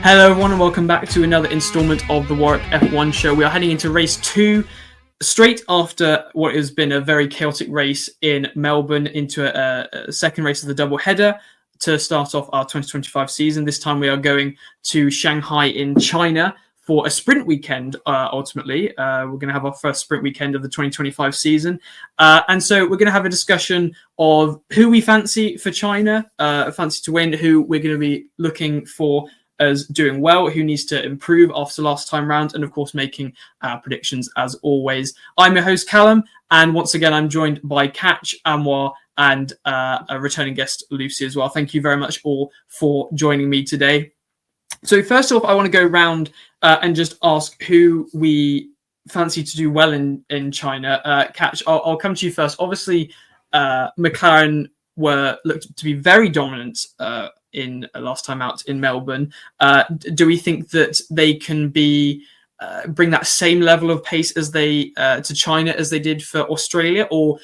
Hello everyone and welcome back to another instalment of the Warwick F1 Show. We are heading into race 2 straight after what has been a very chaotic race in Melbourne into a second race of the double header to start off our 2025 season. This time we are going to Shanghai in China for a sprint weekend, ultimately. We're going to have our first sprint weekend of the 2025 season. And so we're going to have a discussion of who we fancy for China, fancy to win, who we're going to be looking for as doing well, who needs to improve after last time round, and of course making predictions as always. I'm your host Callum, and once again I'm joined by Katch, Anwar, and a returning guest Lucy as well. Thank you very much all for joining me today. So first off, I want to go round and just ask who we fancy to do well in China. Katch, I'll come to you first. Obviously, McLaren looked to be very dominant in last time out in Melbourne. Do we think that they can bring that same level of pace as they to China as they did for Australia, or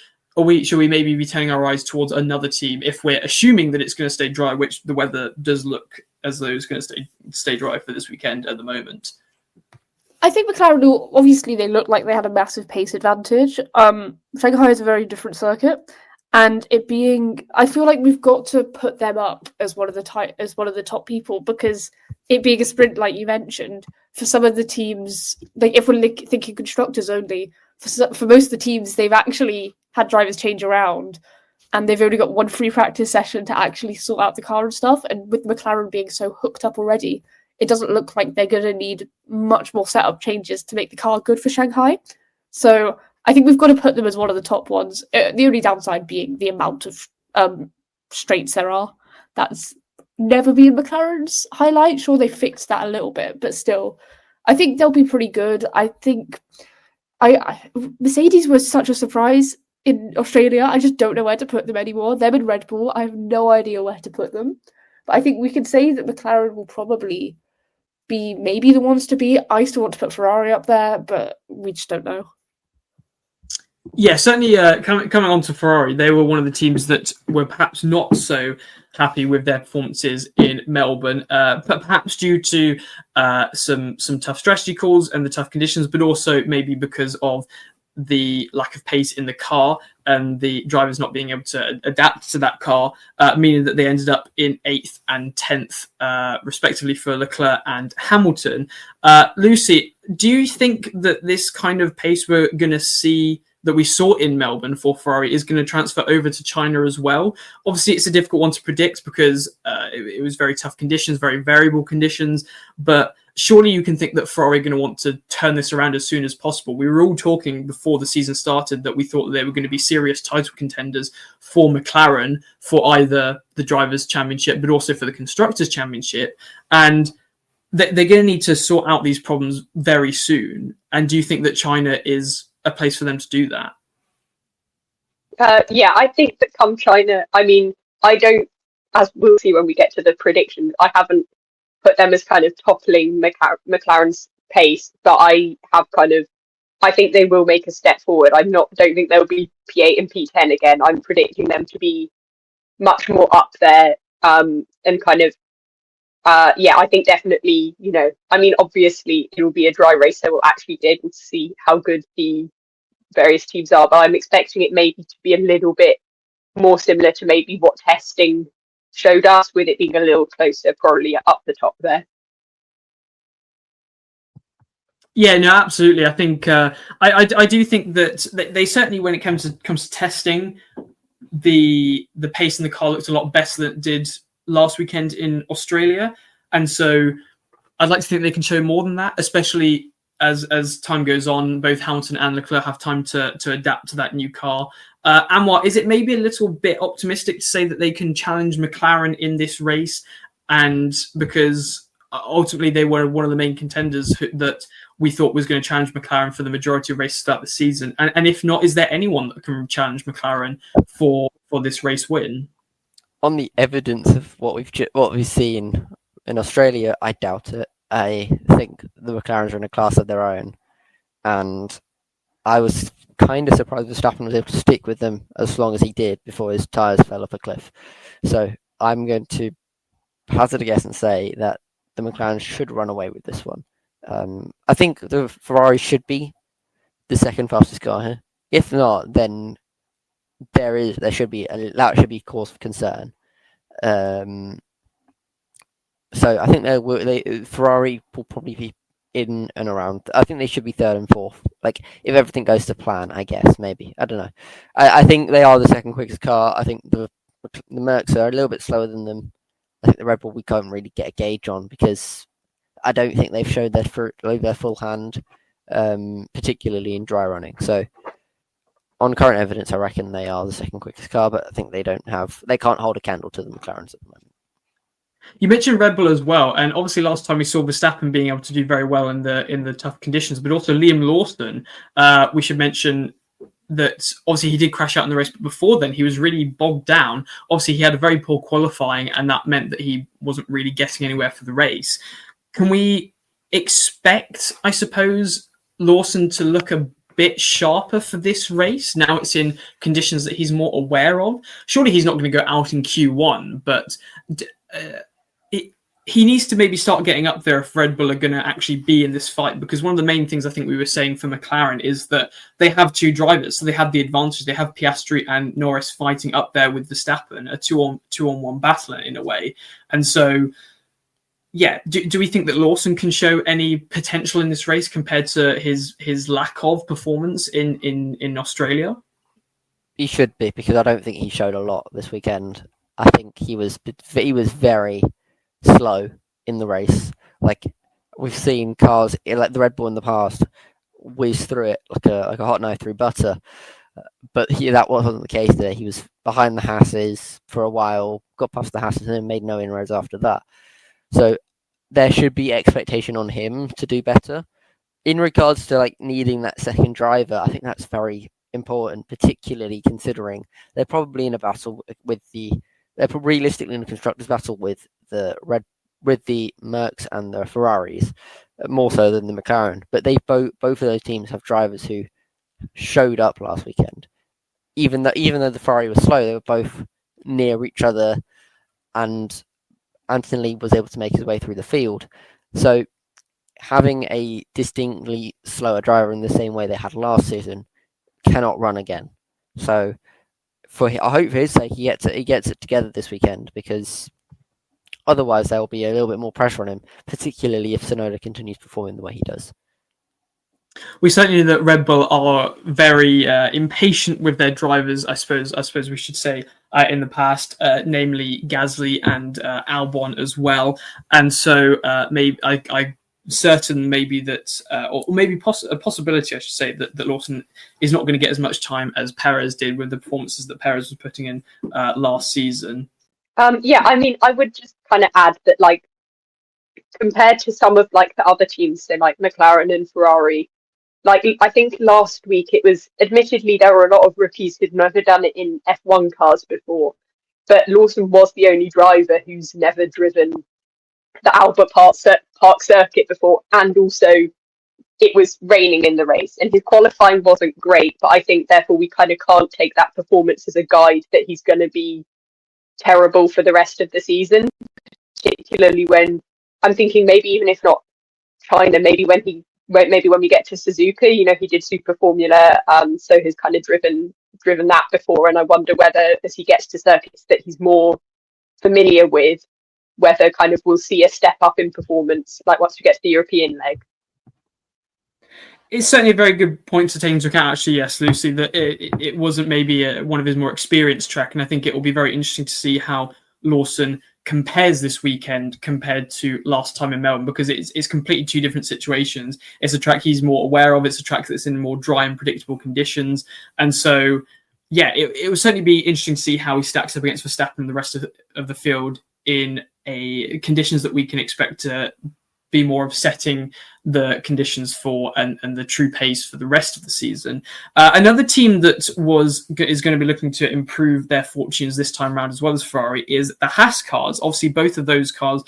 should we maybe be turning our eyes towards another team if we're assuming that it's going to stay dry, which the weather does look as though it's going to stay dry for this weekend at the moment? I think McLaren, obviously they looked like they had a massive pace advantage. Shanghai is a very different circuit. And I feel like we've got to put them up as one of the top people, because it being a sprint, like you mentioned, for some of the teams, like if we're thinking constructors only, for most of the teams, they've actually had drivers change around, and they've only got one free practice session to actually sort out the car and stuff. And with McLaren being so hooked up already, it doesn't look like they're going to need much more setup changes to make the car good for Shanghai. So I think we've got to put them as one of the top ones. The only downside being the amount of straights there are. That's never been McLaren's highlight. Sure, they fixed that a little bit, but still, I think they'll be pretty good. I think Mercedes was such a surprise in Australia. I just don't know where to put them anymore. Them and Red Bull, I have no idea where to put them. But I think we can say that McLaren will probably be maybe the ones to beat. I still want to put Ferrari up there, but we just don't know. Yeah, certainly coming on to Ferrari, they were one of the teams that were perhaps not so happy with their performances in Melbourne, but perhaps due to some tough strategy calls and the tough conditions, but also maybe because of the lack of pace in the car and the drivers not being able to adapt to that car, meaning that they ended up in 8th and 10th, respectively, for Leclerc and Hamilton. Lucy, do you think that this kind of pace we're going to see that we saw in Melbourne for Ferrari is going to transfer over to China as well? Obviously, it's a difficult one to predict because it was very tough conditions, very variable conditions, but surely you can think that Ferrari are going to want to turn this around as soon as possible. We were all talking before the season started that we thought that they were going to be serious title contenders for McLaren for either the Drivers' Championship, but also for the Constructors' Championship. And they're going to need to sort out these problems very soon. And do you think that China is a place for them to do that? Yeah, I think that come China, as we'll see when we get to the predictions, I haven't put them as kind of toppling McLaren's pace, but I think they will make a step forward. Don't think they'll be P8 and P10 again. I'm predicting them to be much more up there, and I think definitely, obviously it will be a dry race, so we'll actually be able to see how good the various teams are, but I'm expecting it maybe to be a little bit more similar to maybe what testing showed us, with it being a little closer, probably up the top there. Yeah, no, absolutely. I think I do think that they certainly, when it comes to testing, the pace in the car looked a lot better than it did last weekend in Australia, and so I'd like to think they can show more than that, especially as time goes on. Both Hamilton and Leclerc have time to adapt to that new car. Anwar, is it maybe a little bit optimistic to say that they can challenge McLaren in this race? And because ultimately they were one of the main contenders that we thought was going to challenge McLaren for the majority of races throughout the season. And if not, is there anyone that can challenge McLaren for this race win? On the evidence of what we've seen in Australia, I doubt it. I think the McLarens are in a class of their own, and I was kind of surprised Verstappen was able to stick with them as long as he did before his tyres fell off a cliff. So I'm going to hazard a guess and say that the McLaren should run away with this one. I think the Ferrari should be the second fastest car here. If not, then that should be cause for concern. So I think Ferrari will probably be in and around. I think they should be third and fourth. Like, if everything goes to plan, I guess, maybe. I don't know. I think they are the second quickest car. I think the Mercs are a little bit slower than them. I think the Red Bull we can't really get a gauge on because I don't think they've showed their full hand, particularly in dry running. So on current evidence, I reckon they are the second quickest car, but I think they can't hold a candle to the McLarens at the moment. You mentioned Red Bull as well, and obviously last time we saw Verstappen being able to do very well in the tough conditions, but also Liam Lawson. We should mention that obviously he did crash out in the race, but before then he was really bogged down. Obviously he had a very poor qualifying, and that meant that he wasn't really getting anywhere for the race. Can we expect, I suppose, Lawson to look a bit sharper for this race? Now it's in conditions that he's more aware of. Surely he's not going to go out in Q1, but he needs to maybe start getting up there if Red Bull are going to actually be in this fight, because one of the main things I think we were saying for McLaren is that they have two drivers, so they have the advantage. They have Piastri and Norris fighting up there with Verstappen, a two-on-one battle in a way. And so, yeah, do we think that Lawson can show any potential in this race compared to his lack of performance in Australia? He should be, because I don't think he showed a lot this weekend. I think he was very slow in the race. Like, we've seen cars like the Red Bull in the past whiz through it like a hot knife through butter, but that wasn't the case there. He was behind the Haas's for a while, got past the Haas's, and then made no inroads after that. So there should be expectation on him to do better. In regards to like needing that second driver, I think that's very important, particularly considering they're probably in a battle they're realistically in a constructors' battle with the Mercs and the Ferraris, more so than the McLaren. But both of those teams have drivers who showed up last weekend. Even though the Ferrari was slow, they were both near each other, and Anthony was able to make his way through the field. So having a distinctly slower driver in the same way they had last season cannot run again. So I hope for his sake he gets it together this weekend, because otherwise there will be a little bit more pressure on him, particularly if Tsunoda continues performing the way he does. We certainly know that Red Bull are very impatient with their drivers, I suppose we should say, in the past, namely Gasly and Albon as well. And so maybe I certain maybe that, or maybe a possibility, I should say, that Lawson is not going to get as much time as Perez did with the performances that Perez was putting in last season. Yeah, I mean, I would just kind of add that, like, compared to some of like the other teams, so like McLaren and Ferrari, like I think last week it was, admittedly there were a lot of rookies who'd never done it in F1 cars before, but Lawson was the only driver who's never driven the Albert Park circuit before, and also it was raining in the race, and his qualifying wasn't great, but I think therefore we kind of can't take that performance as a guide that he's going to be terrible for the rest of the season, particularly when I'm thinking maybe even if not China, maybe when we get to Suzuka, you know, he did Super Formula, so he's kind of driven that before, and I wonder whether as he gets to circuits that he's more familiar with, whether kind of we'll see a step up in performance like once we get to the European leg. It's certainly a very good point to take into account, actually, yes, Lucy, that it wasn't maybe one of his more experienced track, and I think it will be very interesting to see how Lawson compares this weekend compared to last time in Melbourne, because it's completely two different situations. It's a track he's more aware of, it's a track that's in more dry and predictable conditions, and so, yeah, it will certainly be interesting to see how he stacks up against Verstappen and the rest of the field in conditions that we can expect to be more of setting the conditions for and the true pace for the rest of the season. Another team that is going to be looking to improve their fortunes this time around, as well as Ferrari, is the Haas cars. Obviously, both of those cars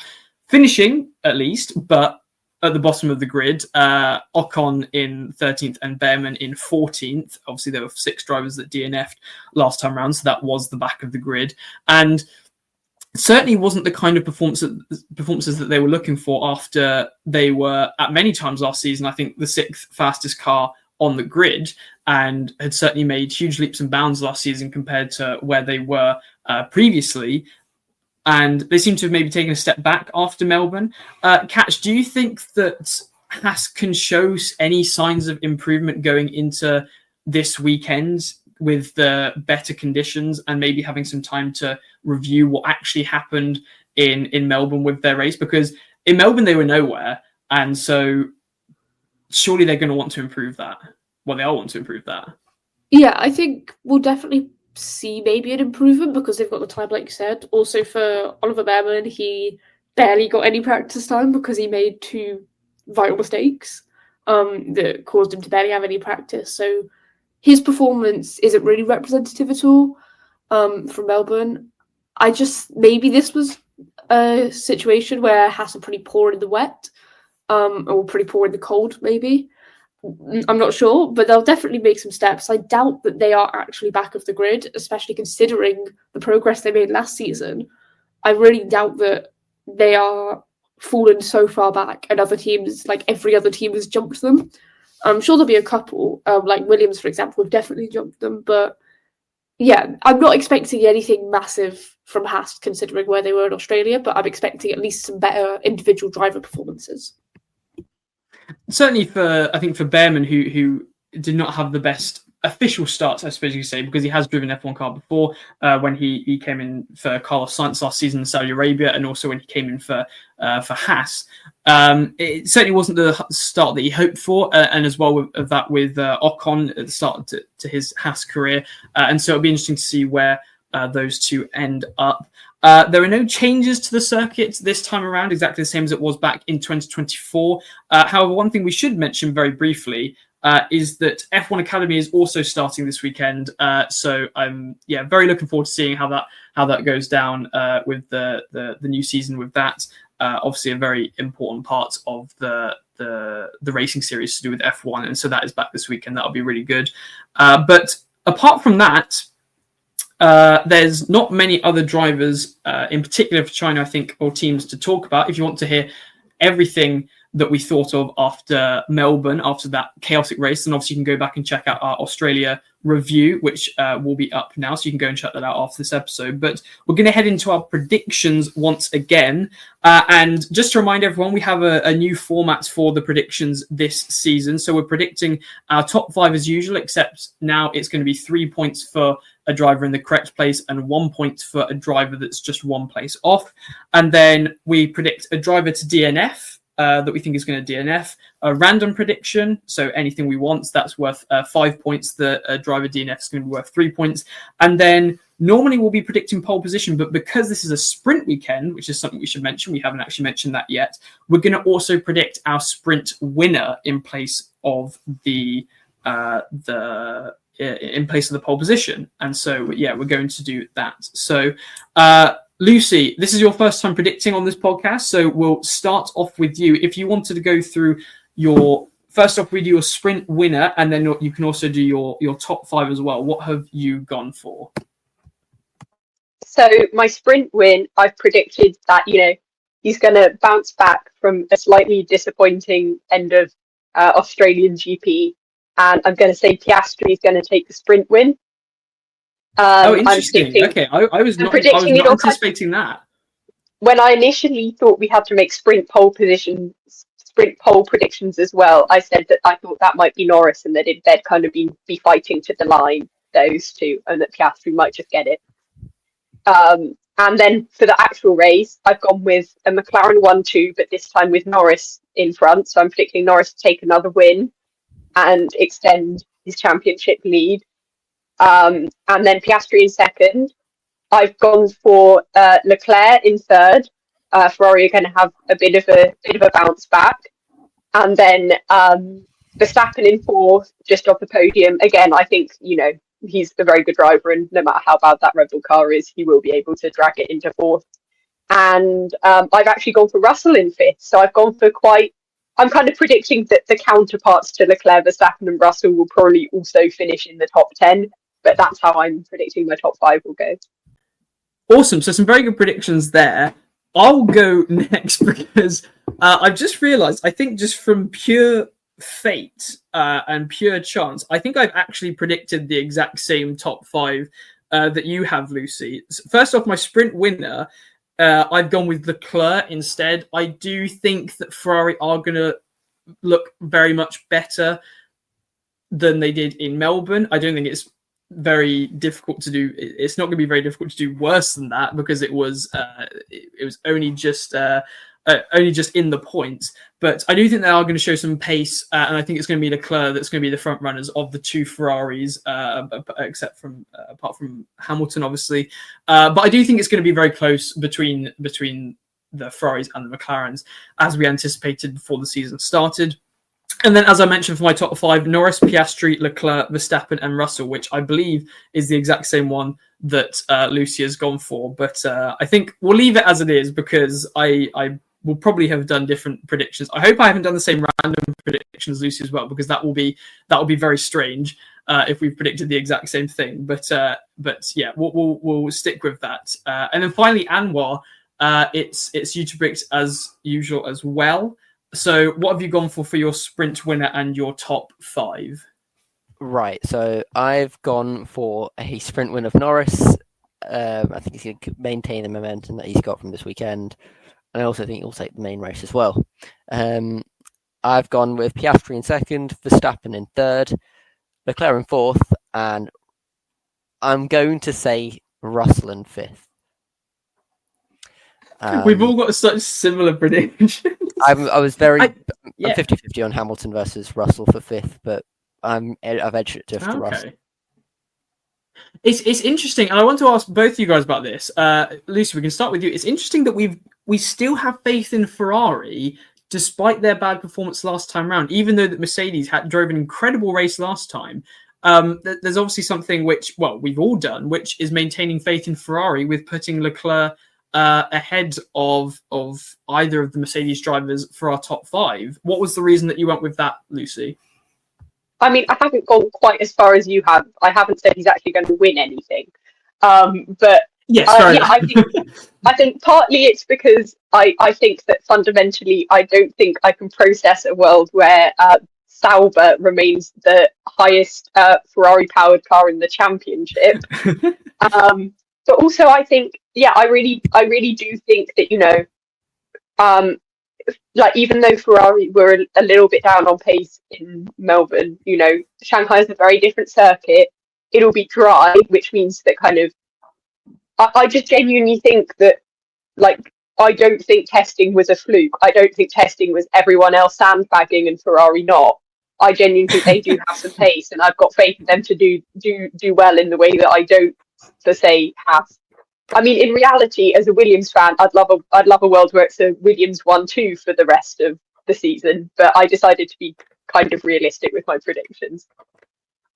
finishing at least, but at the bottom of the grid. Ocon in 13th and Behrman in 14th. Obviously, there were 6 drivers that DNF'd last time around, so that was the back of the grid. And certainly wasn't the kind of performances that they were looking for after they were, at many times last season, I think the 6th fastest car on the grid, and had certainly made huge leaps and bounds last season compared to where they were previously. And they seem to have maybe taken a step back after Melbourne. Katch, do you think that Haas can show any signs of improvement going into this weekend with the better conditions and maybe having some time to review what actually happened in Melbourne with their race? Because in Melbourne, they were nowhere. And so surely they're going to want to improve that. Well, they all want to improve that. Yeah, I think we'll definitely see maybe an improvement because they've got the time, like you said. Also for Oliver Behrman, he barely got any practice time because he made 2 vital mistakes that caused him to barely have any practice. So his performance isn't really representative at all from Melbourne. Maybe this was a situation where Haas are pretty poor in the wet or pretty poor in the cold, maybe. I'm not sure, but they'll definitely make some steps. I doubt that they are actually back of the grid, especially considering the progress they made last season. I really doubt that they are fallen so far back, and other teams, like every other team, has jumped them. I'm sure there'll be a couple, like Williams, for example, have definitely jumped them. But yeah, I'm not expecting anything massive from Haas considering where they were in Australia, but I'm expecting at least some better individual driver performances. Certainly for Behrman, who did not have the best official starts, I suppose you could say, because he has driven F1 car before when he came in for Carlos Sainz last season in Saudi Arabia, and also when he came in for Haas. It certainly wasn't the start that he hoped for, and as well with Ocon at the start to his Haas career. And so it'll be interesting to see where those two end up. There are no changes to the circuit this time around, exactly the same as it was back in 2024. However, one thing we should mention very briefly is that F1 Academy is also starting this weekend. So I'm very looking forward to seeing how that goes down with the new season with that. Obviously, a very important part of the racing series to do with F1, and so that is back this weekend. That'll be really good. But apart from that, there's not many other drivers, in particular for China, I think, or teams to talk about. If you want to hear everything that we thought of after Melbourne, after that chaotic race, then obviously you can go back and check out our Australia review, which will be up now, so you can go and check that out after this episode. But we're going to head into our predictions once again. And just to remind everyone, we have a new format for the predictions this season. So we're predicting our top 5 as usual, except now it's going to be 3 points for a driver in the correct place and 1 point for a driver that's just 1 place off. And then we predict a driver to DNF that we think is going to DNF, a random prediction, so anything we want, that's worth 5 points. The driver DNF is going to be worth 3 points. And then normally we'll be predicting pole position, but because this is a sprint weekend, which is something we should mention, we haven't actually mentioned that yet, we're going to also predict our sprint winner in place of the pole position. And so, yeah, we're going to do that. So, Lucy, this is your first time predicting on this podcast, so we'll start off with you. If you wanted to go through your sprint winner, and then you can also do your top 5 as well. What have you gone for? So my sprint win, I've predicted that, he's going to bounce back from a slightly disappointing end of Australian GP. And I'm going to say Piastri is going to take the sprint win. Interesting. Okay, I was not anticipating that. When I initially thought we had to make sprint pole predictions as well, I said that I thought that might be Norris and that they'd kind of be fighting to the line, those two, and that Piastri might just get it. And then for the actual race, I've gone with a McLaren 1-2, but this time with Norris in front. So I'm predicting Norris to take another win and extend his championship lead. And then Piastri in second. I've gone for Leclerc in third. Ferrari are going to have a bit of a bounce back, and then Verstappen in fourth, just off the podium. Again, I think he's a very good driver, and no matter how bad that Red Bull car is, he will be able to drag it into fourth. And I've actually gone for Russell in fifth. So I've gone for I'm kind of predicting that the counterparts to Leclerc, Verstappen, and Russell will probably also finish in the top 10. But that's how I'm predicting my top 5 will go. Awesome. So some very good predictions there. I'll go next because I've just realised, I think just from pure fate and pure chance, I think I've actually predicted the exact same top five that you have, Lucy. First off, my sprint winner, I've gone with Leclerc instead. I do think that Ferrari are going to look very much better than they did in Melbourne. I don't think it's very difficult to do. It's not going to be very difficult to do worse than that because it was only just in the points. But I do think they are going to show some pace, and I think it's going to be Leclerc that's going to be the front runners of the two Ferraris, apart from Hamilton, obviously. But I do think it's going to be very close between the Ferraris and the McLarens, as we anticipated before the season started. And then, as I mentioned, for my top five, Norris, Piastri, Leclerc, Verstappen, and Russell, which I believe is the exact same one that Lucy has gone for. But I think we'll leave it as it is because I will probably have done different predictions. I hope I haven't done the same random predictions as Lucy as well, because that will be very strange if we've predicted the exact same thing. But yeah, we'll stick with that. And then finally, Anwar, it's you to predict as usual as well. So what have you gone for your sprint winner and your top five? Right, so I've gone for a sprint win of Norris. I think he's going to maintain the momentum that he's got from this weekend. And I also think he'll take the main race as well. I've gone with Piastri in second, Verstappen in third, Leclerc in fourth, and I'm going to say Russell in fifth. We've all got such similar predictions. I'm 50-50 on Hamilton versus Russell for fifth, but I've edged it just to Russell. It's interesting, and I want to ask both of you guys about this. Lucy, we can start with you. It's interesting that we still have faith in Ferrari despite their bad performance last time round, even though that Mercedes drove an incredible race last time. There's obviously something which, well, we've all done, which is maintaining faith in Ferrari with putting Leclerc ahead of either of the Mercedes drivers for our top five. What was the reason that you went with that, Lucy? I mean, I haven't gone quite as far as you have. I haven't said he's actually going to win anything. But yes, I think partly it's because I think that fundamentally I don't think I can process a world where Sauber remains the highest Ferrari-powered car in the championship. But also, I think, I really do think that, like, even though Ferrari were a little bit down on pace in Melbourne, Shanghai is a very different circuit. It'll be dry, which means that kind of, I just genuinely think that, like, I don't think testing was a fluke. I don't think testing was everyone else sandbagging and Ferrari not. I genuinely think they do have some pace, and I've got faith in them to do well in the way that I don't, for say, Haas. I mean, in reality, as a Williams fan, I'd love a world where it's a Williams 1-2 for the rest of the season. But I decided to be kind of realistic with my predictions.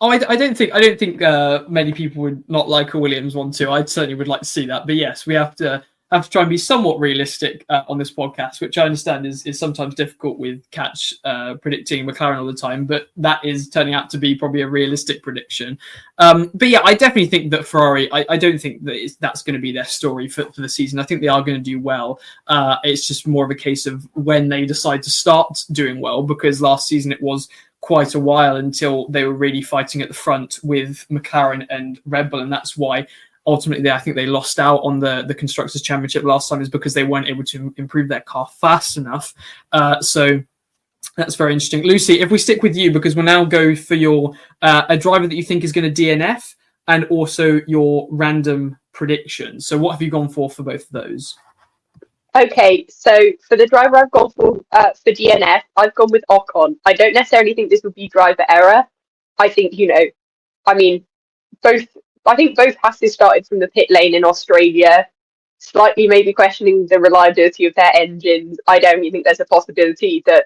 Oh, I don't think many people would not like a Williams 1-2. I certainly would like to see that. But yes, we have to try and be somewhat realistic on this podcast, which I understand is sometimes difficult with Katch predicting McLaren all the time, but that is turning out to be probably a realistic prediction. But yeah, I definitely think that Ferrari, I don't think that that's going to be their story for the season. I think they are going to do well. It's just more of a case of when they decide to start doing well, because last season it was quite a while until they were really fighting at the front with McLaren and Red Bull, and that's why ultimately, I think they lost out on the Constructors' Championship last time, is because they weren't able to improve their car fast enough. So that's very interesting. Lucy, if we stick with you, because we'll now go for your a driver that you think is going to DNF and also your random prediction. So what have you gone for both of those? Okay, so for the driver I've gone for DNF, I've gone with Ocon. I don't necessarily think this would be driver error. I think, I think both Haas started from the pit lane in Australia, slightly maybe questioning the reliability of their engines. I don't even think there's a possibility that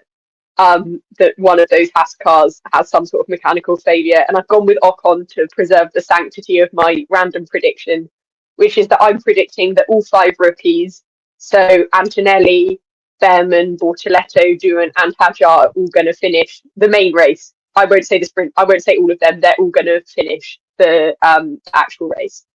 that one of those Haas cars has some sort of mechanical failure. And I've gone with Ocon to preserve the sanctity of my random prediction, which is that I'm predicting that all 5 rookies, so Antonelli, Behrman, Bortoletto, Doohan, and Hajar, are all going to finish the main race. I won't say the sprint. I won't say all of them. They're all going to finish the actual race.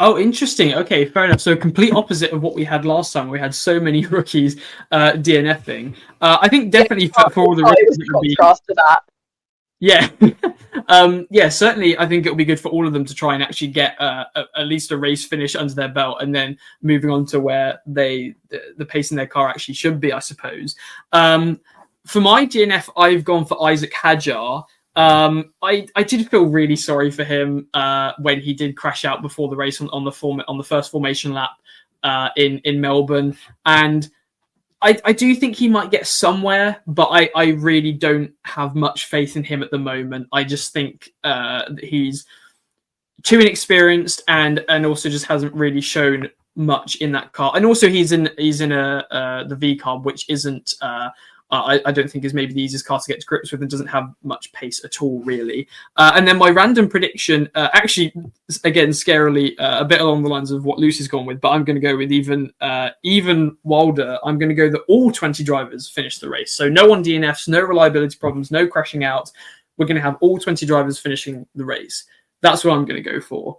Oh, interesting. Okay, fair enough. So complete opposite of what we had last time. We had so many rookies DNFing. I think definitely for all the it would be contrast to that. yeah, yeah. Certainly, I think it'll be good for all of them to try and actually get at least a race finish under their belt, and then moving on to where the pace in their car actually should be, I suppose. For my DNF, I've gone for Isaac Hadjar. I did feel really sorry for him when he did crash out before the race on the first formation lap in Melbourne, and I do think he might get somewhere, but I really don't have much faith in him at the moment. I just think that he's too inexperienced and also just hasn't really shown much in that car, and also he's in the V car, which isn't. I don't think is maybe the easiest car to get to grips with and doesn't have much pace at all, really. And then my random prediction, actually, again, scarily, a bit along the lines of what Lucy's gone with, but I'm going to go with even wilder. I'm going to go that all 20 drivers finish the race. So no one DNFs, no reliability problems, no crashing out. We're going to have all 20 drivers finishing the race. That's what I'm going to go for.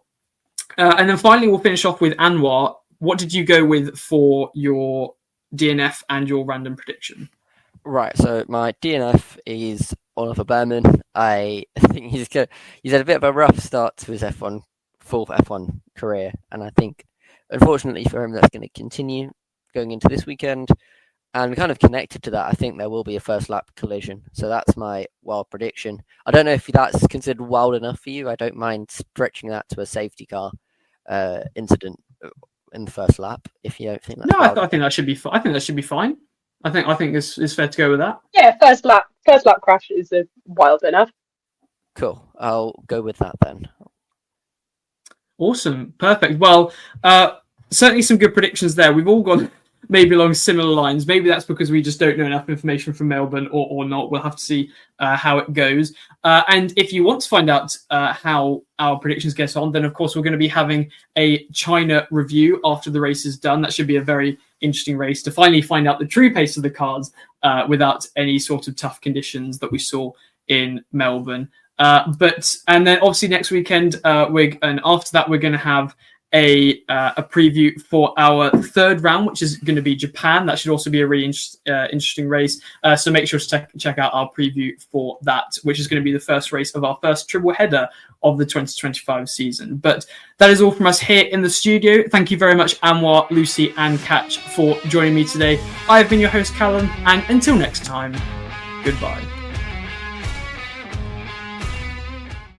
And then finally, we'll finish off with Anwar. What did you go with for your DNF and your random prediction? Right, so my DNF is Oliver Behrman. I think he's had a bit of a rough start to his full F1 career, and I think, unfortunately for him, that's going to continue going into this weekend. And kind of connected to that, I think there will be a first lap collision. So that's my wild prediction. I don't know if that's considered wild enough for you. I don't mind stretching that to a safety car incident in the first lap. If you don't think that's I think that should be. I think that should be fine. I think it's fair to go with that. Yeah, first lap crash is wild enough. Cool. I'll go with that then. Awesome. Perfect. Well, certainly some good predictions there. We've all gone maybe along similar lines. Maybe that's because we just don't know enough information from Melbourne or not. We'll have to see how it goes. And if you want to find out how our predictions get on, then of course we're going to be having a China review after the race is done. That should be a very interesting race to finally find out the true pace of the cars without any sort of tough conditions that we saw in Melbourne. And then obviously next weekend, and after that, we're going to have a preview for our third round, which is going to be Japan. That should also be a really interesting race. So make sure to check out our preview for that, which is going to be the first race of our first triple header of the 2025 season. But that is all from us here in the studio. Thank you very much, Anwar, Lucy, and Katch for joining me today. I have been your host, Callum, and until next time, goodbye.